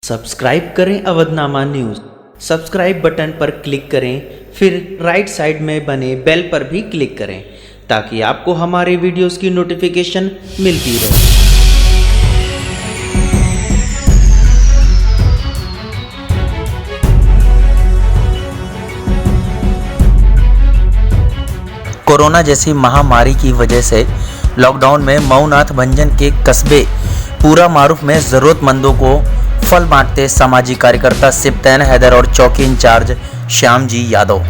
Subscribe करें Avadhnama news. Subscribe button पर click करें, फिर राइट साइड में बने बेल पर भी क्लिक करें ताकि आपको हमारे वीडियोस की नोटिफिकेशन मिलती रहे। कोरोना जैसी महामारी की वजह से लॉकडाउन में मऊनाथ भंजन के कस्बे पूरा मारूफ में ज़रूरतमंदों को फल बांटते सामाजिक कार्यकर्ता सिप्तैन हैदर और चौकी इंचार्ज श्याम जी यादव।